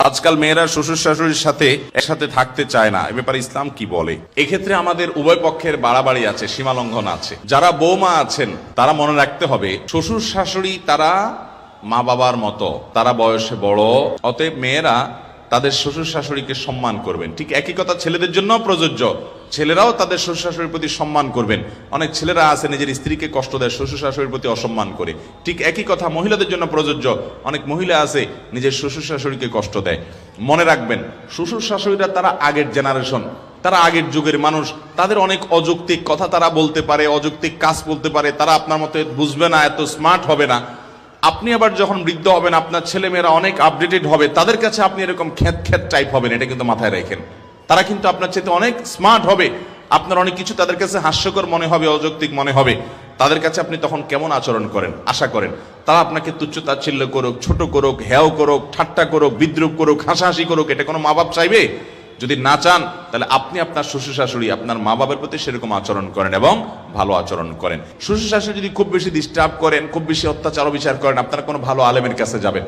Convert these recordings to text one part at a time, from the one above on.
আজকাল মেয়েরা শ্বশুর শাশুড়ির সাথে একসাথে থাকতে চায় না, এ ব্যাপারে ইসলাম কি বলে? এক্ষেত্রে আমাদের উভয় পক্ষের বাড়াবাড়ি আছে, সীমালঙ্ঘন আছে। যারা বৌমা আছেন তারা মনে রাখতে হবে, শ্বশুর শাশুড়ি তারা মা বাবার মতো, তারা বয়সে বড়, অতএব মেয়েরা তাদের শ্বশুর শাশুড়িকে সম্মান করবেন। ঠিক একই কথা ছেলেদের জন্য প্রযোজ্য, ছেলেরাও তাদের শ্বশুর শাশুড়ির প্রতি সম্মান করবেন। অনেক ছেলেরা আছে নিজের স্ত্রীকে কষ্ট দেয়, শ্বশুর শাশুড়ির প্রতি অসম্মান করে। ঠিক একই কথা মহিলাদের জন্য প্রযোজ্য, অনেক মহিলা আছে নিজের শ্বশুর শাশুড়িকে কষ্ট দেয়। মনে রাখবেন, শ্বশুর শাশুড়িরা তারা আগের জেনারেশন, তারা আগের যুগের মানুষ, তাদের অনেক অযৌক্তিক কথা তারা বলতে পারে, অযৌক্তিক কাজ বলতে পারে, তারা আপনার মতো বুঝবে না, এত স্মার্ট হবে না। আপনি আবার যখন বৃদ্ধ হবেন, আপনার ছেলেমেয়েরা অনেক আপডেটেড হবে, তাদের কাছে আপনি এরকম খ্যাত খ্যাত টাইপ হবেন, এটা কিন্তু মাথায় রাখেন। তারা কিন্তু আপনার চেয়ে অনেক স্মার্ট হবে, আপনার অনেক কিছু তাদের কাছে হাস্যকর মনে হবে, অযৌক্তিক মনে হবে। তাদের কাছে আপনি তখন কেমন আচরণ করেন, আশা করেন? তারা আপনাকে তুচ্ছ তাচ্ছিল্য করুক, ছোট করুক, হেয় করুক, ঠাট্টা করুক, বিদ্রুপ করুক, হাসাহাসি করুক, এটা কোনো মা বাপ চাইবে? যদি না চান, তাহলে আপনি আপনার শ্বশুর শাশুড়ি, আপনার মা বাবার প্রতি সেরকম আচরণ করেন এবং ভালো আচরণ করেন। শ্বশুর শাশুড়ি যদি খুব বেশি ডিস্টার্ব করেন, খুব বেশি অত্যাচার বিচার করেন, আপনারা কোনো ভালো আলেমের কাছে যাবেন।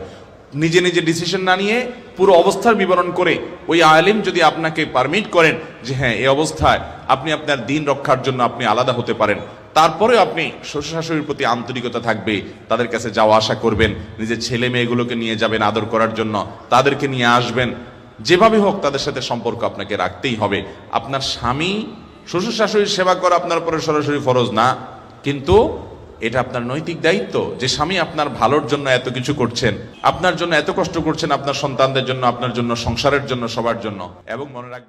নিজে নিজে ডিসিশন না নিয়ে পুরো অবস্থার বিবরণ করে ওই আলেম যদি আপনাকে পারমিট করেন যে হ্যাঁ, এই অবস্থায় আপনি আপনার দিন রক্ষার জন্য আপনি আলাদা হতে পারেন, তারপরে আপনি শ্বশুর শাশুড়ির প্রতি আন্তরিকতা থাকবে, তাদের কাছে যাওয়া আসা করবেন, নিজের ছেলে মেয়েগুলোকে নিয়ে যাবেন আদর করার জন্য, তাদেরকে নিয়ে আসবেন, যেভাবে হোক তাদের সাথে সম্পর্ক আপনাকে রাখতেই হবে। আপনার স্বামী শ্বশুর শাশুড়ির সেবা করা আপনার উপরে সরাসরি ফরজ না, কিন্তু এটা আপনার নৈতিক দায়িত্ব যে স্বামী আপনার ভালোর জন্য এত কিছু করছেন, আপনার জন্য এত কষ্ট করছেন, আপনার সন্তানদের জন্য, আপনার জন্য, সংসারের জন্য, সবার জন্য। এবং মনে রাখবেন